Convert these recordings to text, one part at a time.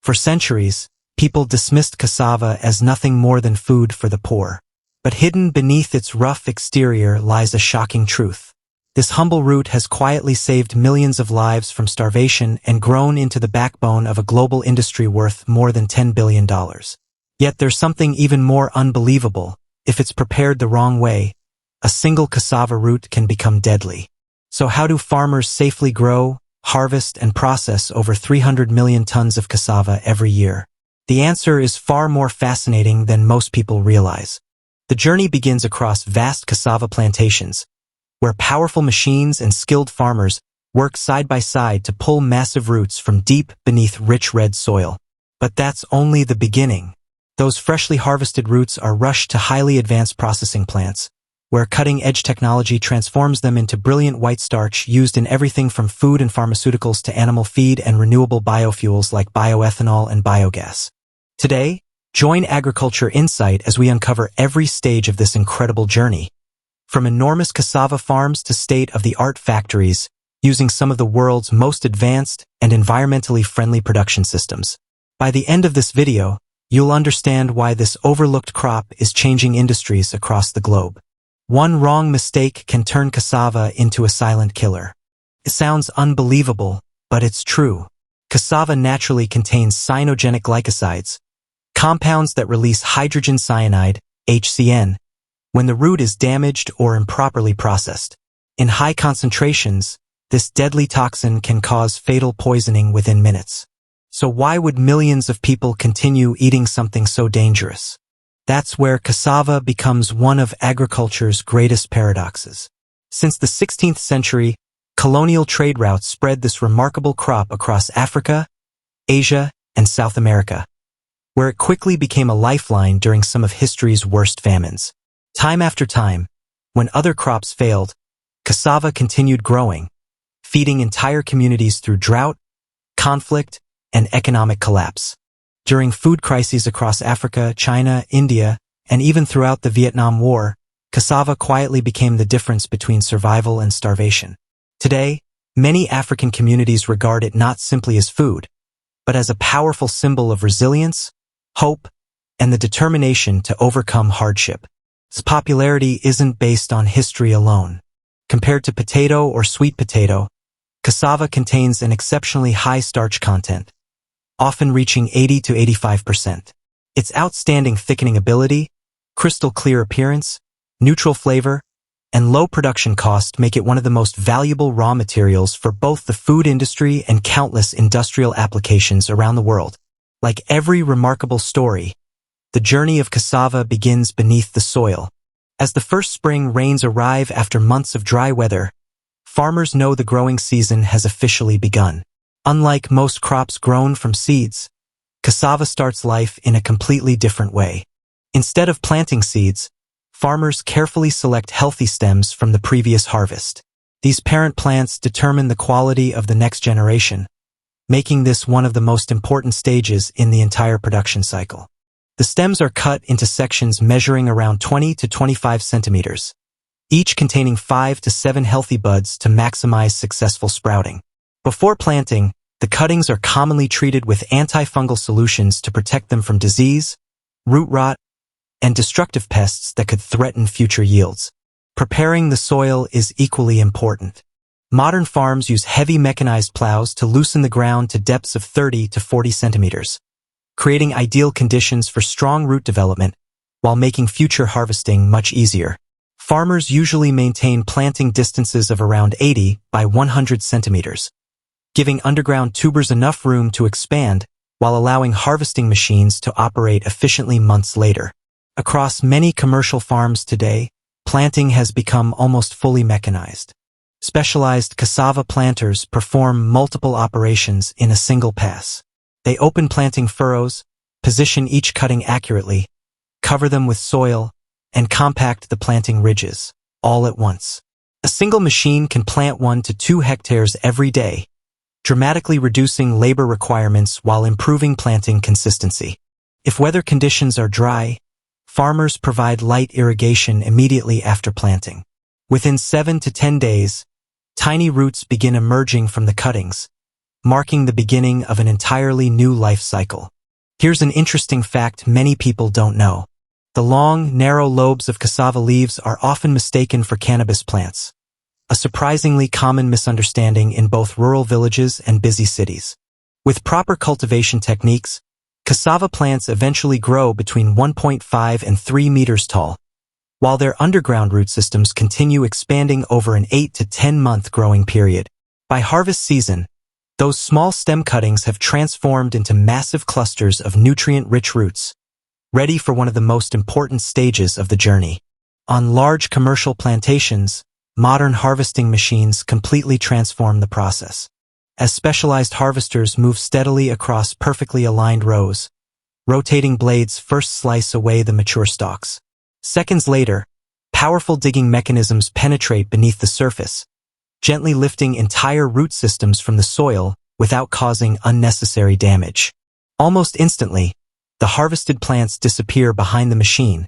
For centuries, people dismissed cassava as nothing more than food for the poor. But hidden beneath its rough exterior lies a shocking truth. This humble root has quietly saved millions of lives from starvation and grown into the backbone of a global industry worth more than $10 billion. Yet there's something even more unbelievable. If it's prepared the wrong way, a single cassava root can become deadly. So how do farmers safely grow, harvest, and process over 300 million tons of cassava every year? The answer is far more fascinating than most people realize. The journey begins across vast cassava plantations, where powerful machines and skilled farmers work side by side to pull massive roots from deep beneath rich red soil. But that's only the beginning. Those freshly harvested roots are rushed to highly advanced processing plants, where cutting-edge technology transforms them into brilliant white starch used in everything from food and pharmaceuticals to animal feed and renewable biofuels like bioethanol and biogas. Today, join Agriculture Insight as we uncover every stage of this incredible journey, from enormous cassava farms to state-of-the-art factories, using some of the world's most advanced and environmentally friendly production systems. By the end of this video, you'll understand why this overlooked crop is changing industries across the globe. One wrong mistake can turn cassava into a silent killer. It sounds unbelievable, but it's true. Cassava naturally contains cyanogenic glycosides, compounds that release hydrogen cyanide, HCN, when the root is damaged or improperly processed. In high concentrations, this deadly toxin can cause fatal poisoning within minutes. So why would millions of people continue eating something so dangerous? That's where cassava becomes one of agriculture's greatest paradoxes. Since the 16th century, colonial trade routes spread this remarkable crop across Africa, Asia, and South America, where it quickly became a lifeline during some of history's worst famines. Time after time, when other crops failed, cassava continued growing, feeding entire communities through drought, conflict, and economic collapse. During food crises across Africa, China, India, and even throughout the Vietnam War, cassava quietly became the difference between survival and starvation. Today, many African communities regard it not simply as food, but as a powerful symbol of resilience, hope, and the determination to overcome hardship. Its popularity isn't based on history alone. Compared to potato or sweet potato, cassava contains an exceptionally high starch content, often reaching 80 to 85%. Its outstanding thickening ability, crystal clear appearance, neutral flavor, and low production cost make it one of the most valuable raw materials for both the food industry and countless industrial applications around the world. Like every remarkable story, the journey of cassava begins beneath the soil. As the first spring rains arrive after months of dry weather, farmers know the growing season has officially begun. Unlike most crops grown from seeds, cassava starts life in a completely different way. Instead of planting seeds, farmers carefully select healthy stems from the previous harvest. These parent plants determine the quality of the next generation, making this one of the most important stages in the entire production cycle. The stems are cut into sections measuring around 20 to 25 centimeters, each containing 5 to 7 healthy buds to maximize successful sprouting. Before planting, the cuttings are commonly treated with antifungal solutions to protect them from disease, root rot, and destructive pests that could threaten future yields. Preparing the soil is equally important. Modern farms use heavy mechanized plows to loosen the ground to depths of 30 to 40 centimeters, creating ideal conditions for strong root development while making future harvesting much easier. Farmers usually maintain planting distances of around 80 by 100 centimeters, giving underground tubers enough room to expand while allowing harvesting machines to operate efficiently months later. Across many commercial farms today, planting has become almost fully mechanized. Specialized cassava planters perform multiple operations in a single pass. They open planting furrows, position each cutting accurately, cover them with soil, and compact the planting ridges, all at once. A single machine can plant 1 to 2 hectares every day, dramatically reducing labor requirements while improving planting consistency. If weather conditions are dry, farmers provide light irrigation immediately after planting. Within 7 to 10 days, tiny roots begin emerging from the cuttings, marking the beginning of an entirely new life cycle. Here's an interesting fact many people don't know. The long, narrow lobes of cassava leaves are often mistaken for cannabis plants, a surprisingly common misunderstanding in both rural villages and busy cities. With proper cultivation techniques, cassava plants eventually grow between 1.5 and 3 meters tall, while their underground root systems continue expanding over an 8 to 10-month growing period. By harvest season, those small stem cuttings have transformed into massive clusters of nutrient-rich roots, ready for one of the most important stages of the journey. On large commercial plantations, modern harvesting machines completely transform the process. As specialized harvesters move steadily across perfectly aligned rows, rotating blades first slice away the mature stalks. Seconds later, powerful digging mechanisms penetrate beneath the surface, gently lifting entire root systems from the soil without causing unnecessary damage. Almost instantly, the harvested plants disappear behind the machine,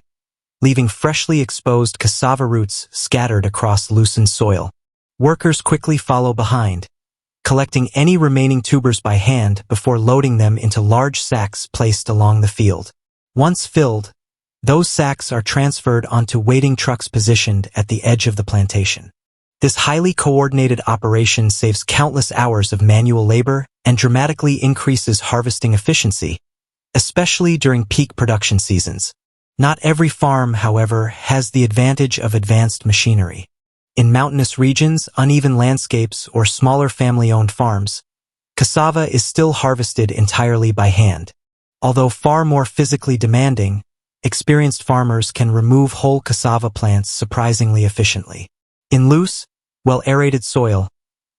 leaving freshly exposed cassava roots scattered across loosened soil. Workers quickly follow behind, collecting any remaining tubers by hand before loading them into large sacks placed along the field. Once filled, those sacks are transferred onto waiting trucks positioned at the edge of the plantation. This highly coordinated operation saves countless hours of manual labor and dramatically increases harvesting efficiency, especially during peak production seasons. Not every farm, however, has the advantage of advanced machinery. In mountainous regions, uneven landscapes, or smaller family-owned farms, cassava is still harvested entirely by hand. Although far more physically demanding, experienced farmers can remove whole cassava plants surprisingly efficiently. In loose, well-aerated soil,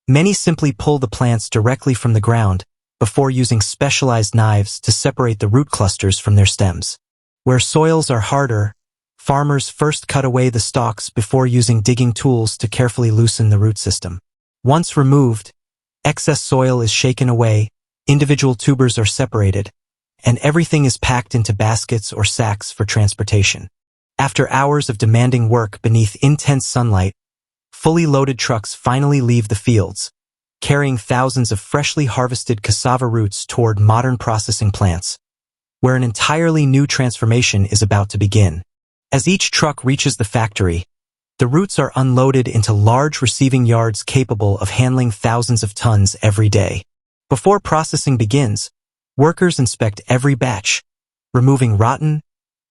many simply pull the plants directly from the ground before using specialized knives to separate the root clusters from their stems. Where soils are harder, farmers first cut away the stalks before using digging tools to carefully loosen the root system. Once removed, excess soil is shaken away, individual tubers are separated, and everything is packed into baskets or sacks for transportation. After hours of demanding work beneath intense sunlight, fully loaded trucks finally leave the fields, carrying thousands of freshly harvested cassava roots toward modern processing plants, where an entirely new transformation is about to begin. As each truck reaches the factory, the roots are unloaded into large receiving yards capable of handling thousands of tons every day. Before processing begins, workers inspect every batch, removing rotten,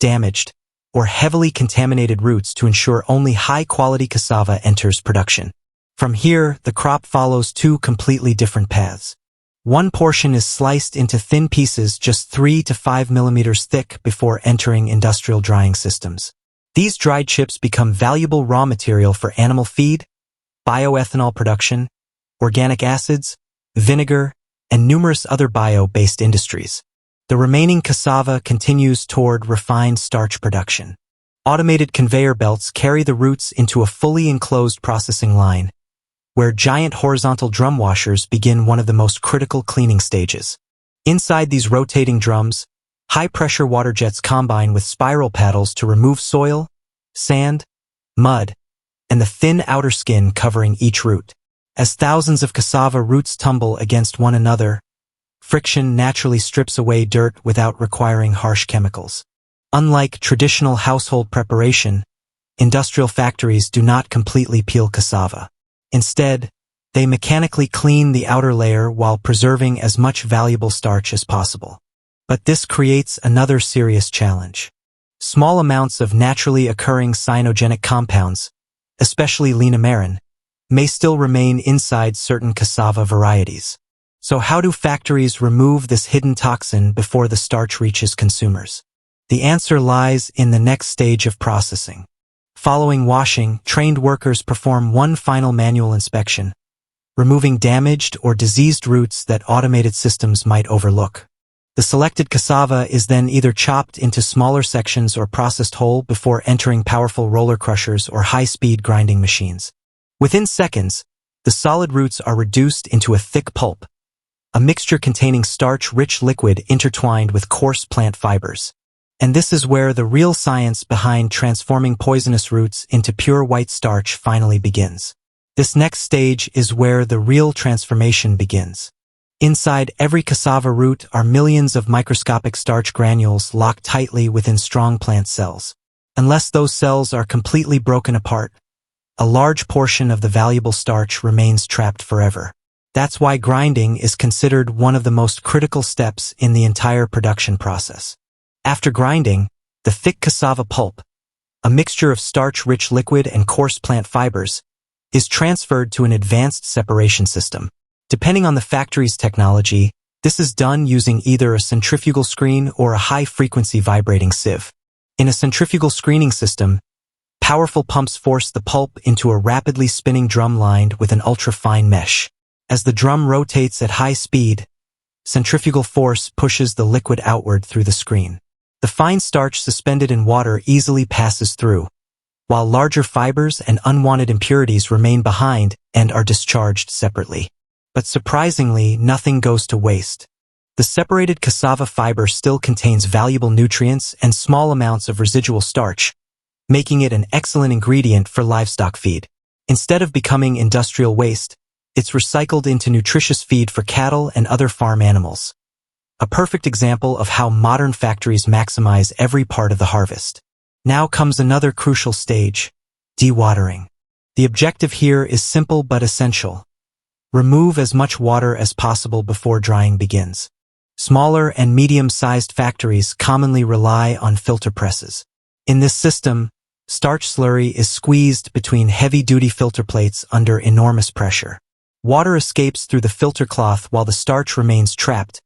damaged, or heavily contaminated roots to ensure only high-quality cassava enters production. From here, the crop follows two completely different paths. One portion is sliced into thin pieces just 3 to 5 millimeters thick before entering industrial drying systems. These dried chips become valuable raw material for animal feed, bioethanol production, organic acids, vinegar, and numerous other bio-based industries. The remaining cassava continues toward refined starch production. Automated conveyor belts carry the roots into a fully enclosed processing line, where giant horizontal drum washers begin one of the most critical cleaning stages. Inside these rotating drums, high-pressure water jets combine with spiral paddles to remove soil, sand, mud, and the thin outer skin covering each root. As thousands of cassava roots tumble against one another, friction naturally strips away dirt without requiring harsh chemicals. Unlike traditional household preparation, industrial factories do not completely peel cassava. Instead, they mechanically clean the outer layer while preserving as much valuable starch as possible. But this creates another serious challenge. Small amounts of naturally occurring cyanogenic compounds, especially linamarin, may still remain inside certain cassava varieties. So how do factories remove this hidden toxin before the starch reaches consumers? The answer lies in the next stage of processing. Following washing, trained workers perform one final manual inspection, removing damaged or diseased roots that automated systems might overlook. The selected cassava is then either chopped into smaller sections or processed whole before entering powerful roller crushers or high-speed grinding machines. Within seconds, the solid roots are reduced into a thick pulp, a mixture containing starch-rich liquid intertwined with coarse plant fibers. And this is where the real science behind transforming poisonous roots into pure white starch finally begins. This next stage is where the real transformation begins. Inside every cassava root are millions of microscopic starch granules locked tightly within strong plant cells. Unless those cells are completely broken apart, a large portion of the valuable starch remains trapped forever. That's why grinding is considered one of the most critical steps in the entire production process. After grinding, the thick cassava pulp, a mixture of starch-rich liquid and coarse plant fibers, is transferred to an advanced separation system. Depending on the factory's technology, this is done using either a centrifugal screen or a high-frequency vibrating sieve. In a centrifugal screening system, powerful pumps force the pulp into a rapidly spinning drum lined with an ultra-fine mesh. As the drum rotates at high speed, centrifugal force pushes the liquid outward through the screen. The fine starch suspended in water easily passes through, while larger fibers and unwanted impurities remain behind and are discharged separately. But surprisingly, nothing goes to waste. The separated cassava fiber still contains valuable nutrients and small amounts of residual starch, making it an excellent ingredient for livestock feed. Instead of becoming industrial waste, it's recycled into nutritious feed for cattle and other farm animals. A perfect example of how modern factories maximize every part of the harvest. Now comes another crucial stage, dewatering. The objective here is simple but essential. Remove as much water as possible before drying begins. Smaller and medium-sized factories commonly rely on filter presses. In this system, starch slurry is squeezed between heavy-duty filter plates under enormous pressure. Water escapes through the filter cloth while the starch remains trapped,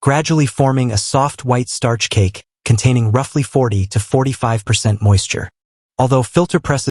gradually forming a soft white starch cake containing roughly 40 to 45% moisture. Although filter presses